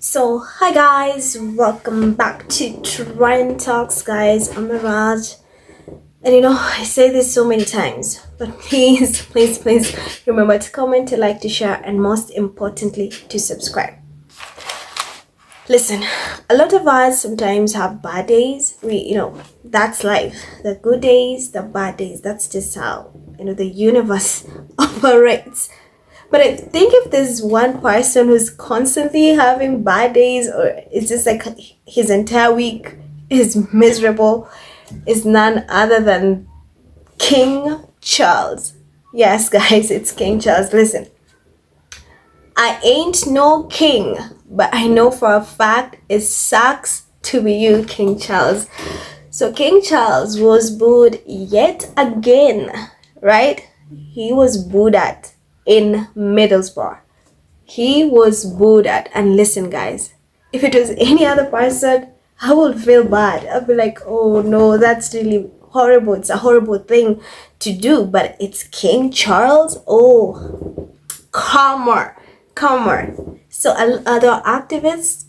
So, hi guys, welcome back to Trend Talks, guys. I'm Mirage, and I say this so many times, but please remember to comment, to like, to share, and most importantly, to subscribe. Listen, a lot of us sometimes have bad days. That's life. The good days, the bad days. That's just how the universe operates. But I think if there's one person who's constantly having bad days, or it's just like his entire week is miserable, is none other than King Charles. Yes, guys, it's King Charles. Listen, I ain't no king, but I know for a fact it sucks to be you, King Charles. So King Charles was booed yet again, right? He was booed at in Middlesbrough. He was booed at. And listen, guys, if it was any other person, I would feel bad. I'd be like, oh no, that's really horrible. It's a horrible thing to do. But it's King Charles. Oh, calmer. So other activists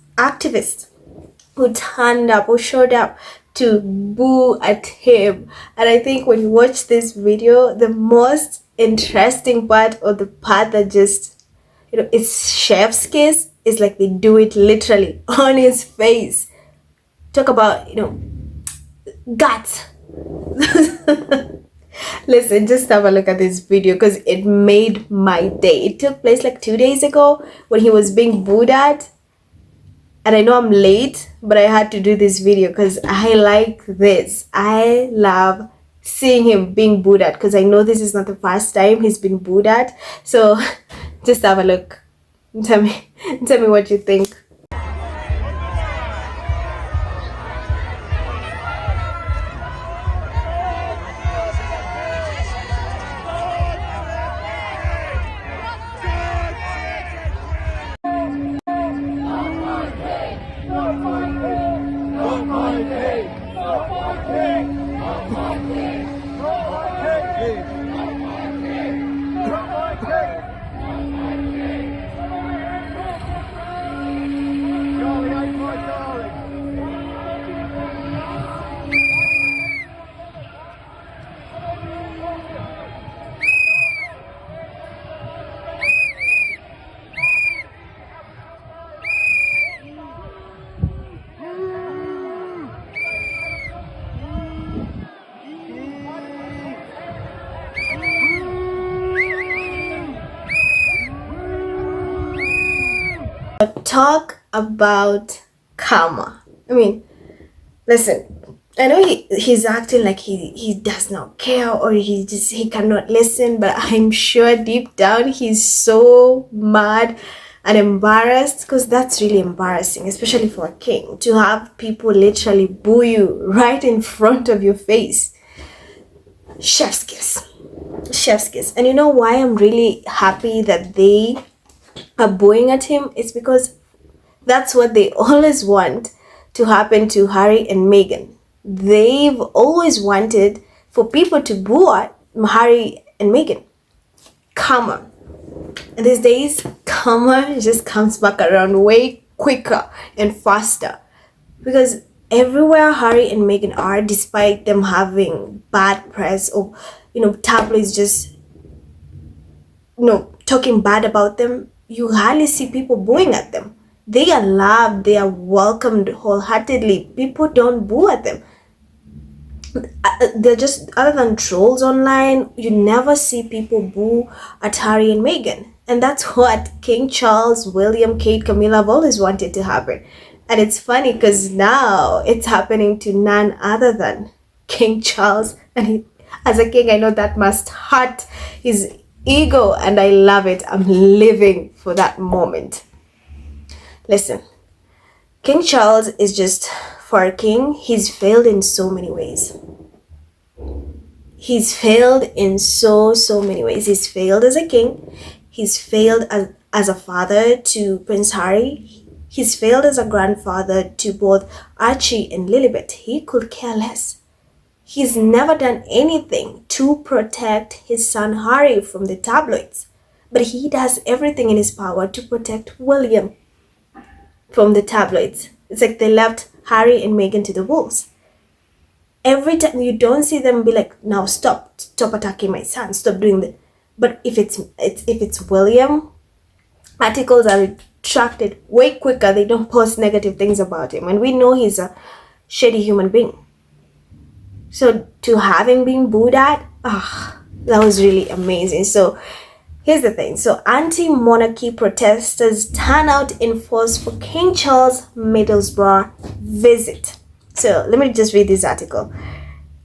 who turned up, who showed up to boo at him. And I think when you watch this video, the most interesting part, or the part that just it's chef's kiss, is like they do it literally on his face. Talk about guts. Listen, just have a look at this video because it made my day. It took place like 2 days ago when he was being booed at. And I know I'm late, but I had to do this video because I like this. I love seeing him being booed at because I know this is not the first time he's been booed at. So just have a look. Tell me what you think. Talk about karma. I mean, listen, I know he's acting like he does not care, or he cannot listen, but I'm sure deep down he's so mad and embarrassed, because that's really embarrassing, especially for a king, to have people literally boo you right in front of your face. Chef's kiss. And you know why I'm really happy that they are booing at him? It's because that's what they always want to happen to Harry and Meghan. They've always wanted for people to boo at Harry and Meghan. Karma. And these days, karma just comes back around way quicker and faster. Because everywhere Harry and Meghan are, despite them having bad press, or tabloids just talking bad about them, you hardly see people booing at them. They are loved, they are welcomed wholeheartedly. People don't boo at them. They're just, other than trolls online, you never see people boo at Harry and Meghan. And that's what King Charles, William, Kate, Camilla have always wanted to happen. And it's funny because now it's happening to none other than King Charles. And as a king, I know that must hurt his ego, and I love it. I'm living for that moment. Listen, King Charles is just, for a king, he's failed in so many ways. He's failed in so many ways. He's failed as a king. He's failed as a father to Prince Harry. He's failed as a grandfather to both Archie and Lilibet. He could care less. He's never done anything to protect his son Harry from the tabloids. But he does everything in his power to protect William. from the tabloids. It's like they left Harry and Meghan to the wolves. Every time you don't see them be like, now stop attacking my son, stop doing that. But if it's William, articles are retracted way quicker. They don't post negative things about him, and we know he's a shady human being. So to have him being booed at, that was really amazing. So here's the thing. So anti-monarchy protesters turn out in force for King Charles Middlesbrough visit. So let me just read this article.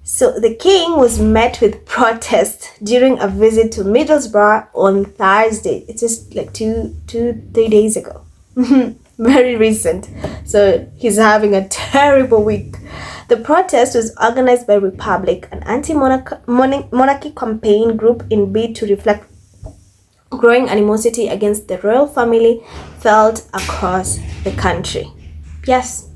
So the king was met with protests during a visit to Middlesbrough on Thursday. It's just like 3 days ago. Very recent. So he's having a terrible week. The protest was organized by Republic, an anti-monarchy campaign group in bid to reflect growing animosity against the royal family felt across the country. Yes.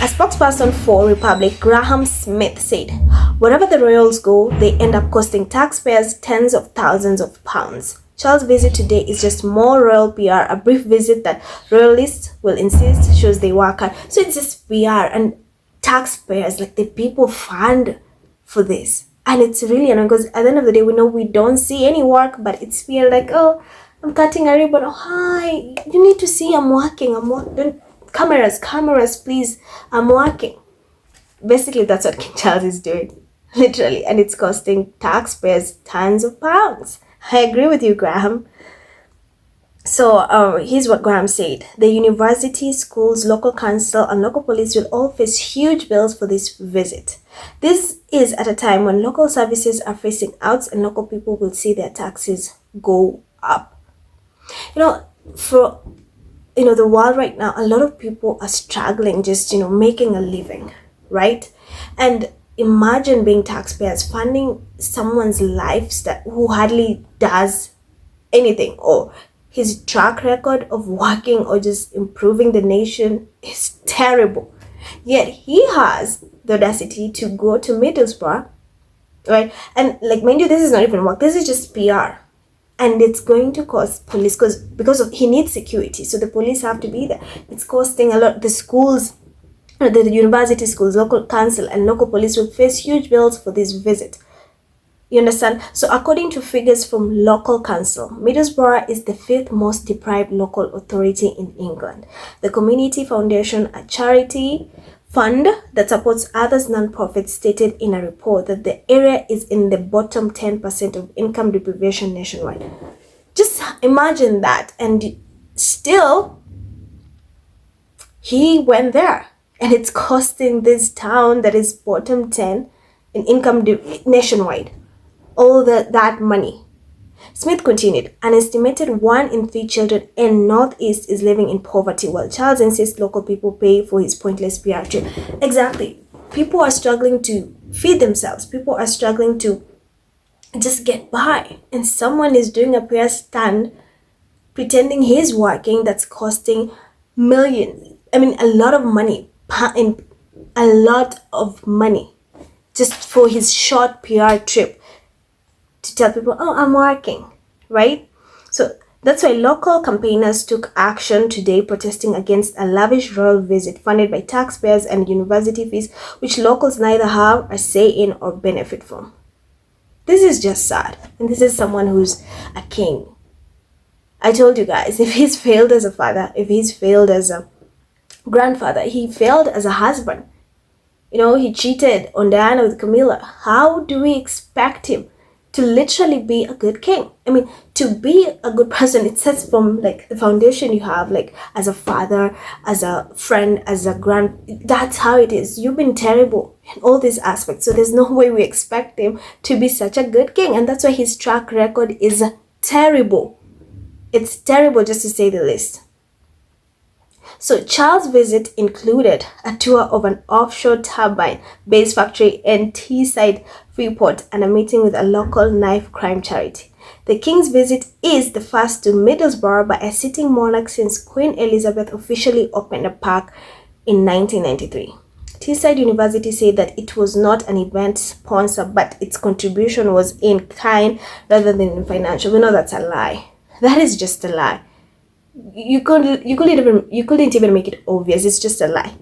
A spokesperson for Republic, Graham Smith, said, wherever the royals go, they end up costing taxpayers tens of thousands of pounds. Charles' visit today is just more royal PR, a brief visit that royalists will insist shows they work hard. So it's just PR, and taxpayers, like the people, fund for this. And it's really annoying because at the end of the day, we know we don't see any work, but it's PR like, oh, I'm cutting a ribbon. Oh, hi, you need to see I'm working. Cameras, please, I'm working. Basically, that's what King Charles is doing, literally, and it's costing taxpayers tons of pounds. I agree with you, Graham. So here's what Graham said. The university, schools, local council, and local police will all face huge bills for this visit. This is at a time when local services are facing outs and local people will see their taxes go up. For the world right now, a lot of people are struggling just, making a living, right? And imagine being taxpayers funding someone's lives who hardly does anything, or his track record of working or just improving the nation is terrible. Yet he has the audacity to go to Middlesbrough, right? And mind you, this is not even work. This is just PR. And it's going to cost police because he needs security. So the police have to be there. It's costing a lot. The schools, the university schools, local council, and local police will face huge bills for this visit. You understand? So according to figures from local council, Middlesbrough is the 5th most deprived local authority in England. The Community Foundation, a charity fund that supports others non-profits, stated in a report that the area is in the bottom 10% of income deprivation nationwide. Just imagine that. And still, he went there. And it's costing this town that is bottom 10 in income nationwide all that money. Smith continued, an estimated 1 in 3 children in Northeast is living in poverty, while Charles insists local people pay for his pointless PR trip. Exactly. People are struggling to feed themselves. People are struggling to just get by. And someone is doing a PR stunt, pretending he's working, that's costing millions. I mean, a lot of money. A lot of money just for his short PR trip. To tell people, oh, I'm working, right? So that's why local campaigners took action today, protesting against a lavish royal visit funded by taxpayers and university fees, which locals neither have a say in or benefit from. This is just sad. And this is someone who's a king. I told you guys, if he's failed as a father, if he's failed as a grandfather, he failed as a husband. He cheated on Diana with Camilla. How do we expect him to literally be a good king? I mean, to be a good person, it says from the foundation you have, as a father, as a friend, as a that's how it is. You've been terrible in all these aspects. So there's no way we expect him to be such a good king. And that's why his track record is terrible. It's terrible, just to say the least. So Charles' visit included a tour of an offshore turbine-based factory in Teesside, Freeport, and a meeting with a local knife crime charity. The king's visit is the first to Middlesbrough by a sitting monarch since Queen Elizabeth officially opened a park in 1993. Teesside University said that it was not an event sponsor, but its contribution was in kind rather than in financial. We know that's a lie. That is just a lie. you couldn't even make it obvious. It's just a lie.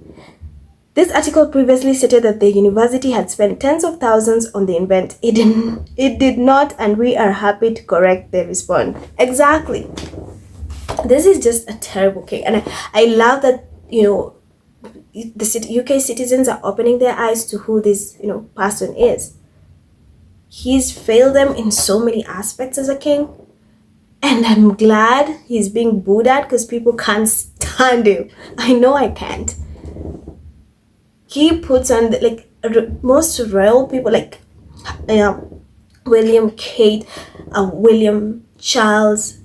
This article previously stated that the university had spent tens of thousands on the event. It did not, and we are happy to correct, they respond. Exactly. This is just a terrible case, and I love that, the UK citizens are opening their eyes to who this, person is. He's failed them in so many aspects as a king, and I'm glad he's being booed at because people can't stand him. I know I can't. He puts on most royal people, like William, Kate, William, Charles.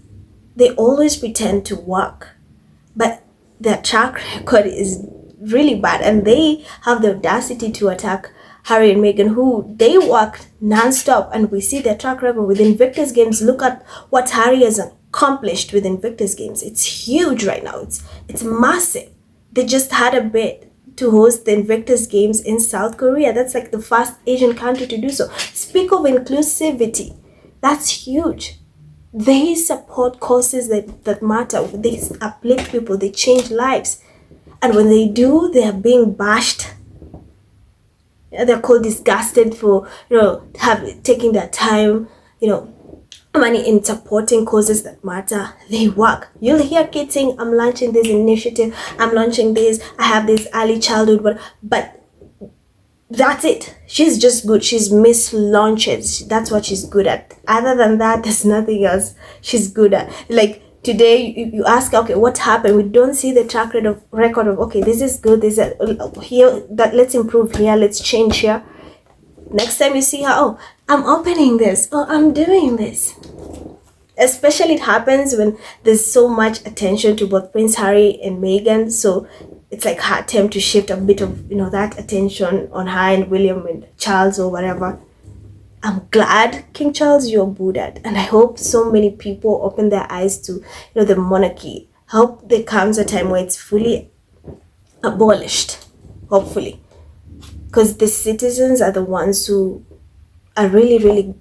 They always pretend to work, but their track record is really bad, and they have the audacity to attack Harry and Meghan, who they worked non-stop, and we see their track record with Invictus Games. Look at what Harry has accomplished with Invictus Games. It's huge right now. It's massive. They just had a bid to host the Invictus Games in South Korea. That's like the first Asian country to do so. Speak of inclusivity. That's huge. They support causes that matter. They uplift people. They change lives. And when they do, they are being bashed. They're called disgusted for, taking their time, money in supporting causes that matter. They work. You'll hear kids saying, I'm launching this initiative, I'm launching this, I have this early childhood, but that's it. She's just good. She's Miss Launches. That's what she's good at. Other than that, there's nothing else she's good at. Like today, you ask, okay, what happened? We don't see the track record of, okay, this is good, this is here, that let's improve here, let's change here. Next time you see her, oh, I'm opening this, oh, I'm doing this. Especially it happens when there's so much attention to both Prince Harry and Meghan, so it's like her attempt to shift a bit of, that attention on her and William and Charles or whatever. I'm glad, King Charles, you're booed at, and I hope so many people open their eyes to, the monarchy. Hope there comes a time where it's fully abolished, hopefully. Because the citizens are the ones who are really, really,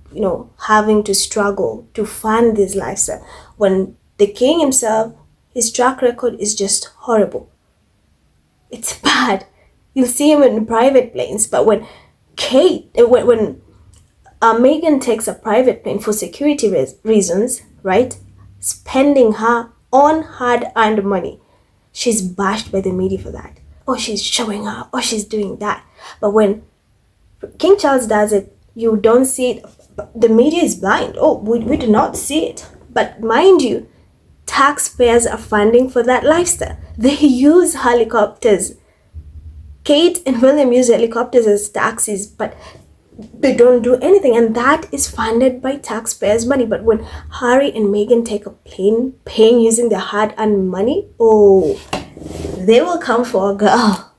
having to struggle to fund this lifestyle. When the king himself, his track record is just horrible. It's bad. You'll see him in private planes, but when Meghan takes a private plane for security reasons, right? Spending her own hard-earned money, she's bashed by the media for that. Oh, she's showing up. Oh, she's doing that. But when King Charles does it, you don't see it. The media is blind. Oh, we do not see it. But mind you, taxpayers are funding for that lifestyle. They use helicopters. Kate and William use helicopters as taxis, but they don't do anything, and that is funded by taxpayers' money. But when Harry and Meghan take a plane, paying using their hard-earned money, oh, they will come for a girl.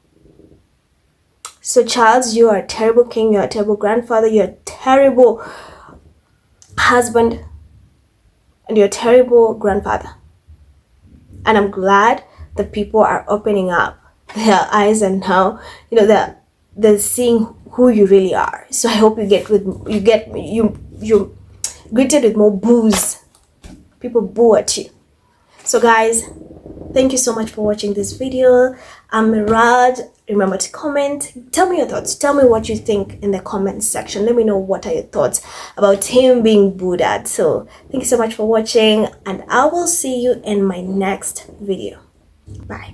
So Charles, you are a terrible king, you're a terrible grandfather, you're a terrible husband, and you're a terrible grandfather. And I'm glad that people are opening up their eyes, and now, they're seeing who you really are. So I hope you're greeted with more boos. People boo at you. So guys, thank you so much for watching this video. I'm Miraj. Remember to comment. Tell me your thoughts. Tell me what you think in the comment section. Let me know what are your thoughts about him being booed at. So thank you so much for watching, and I will see you in my next video. Bye.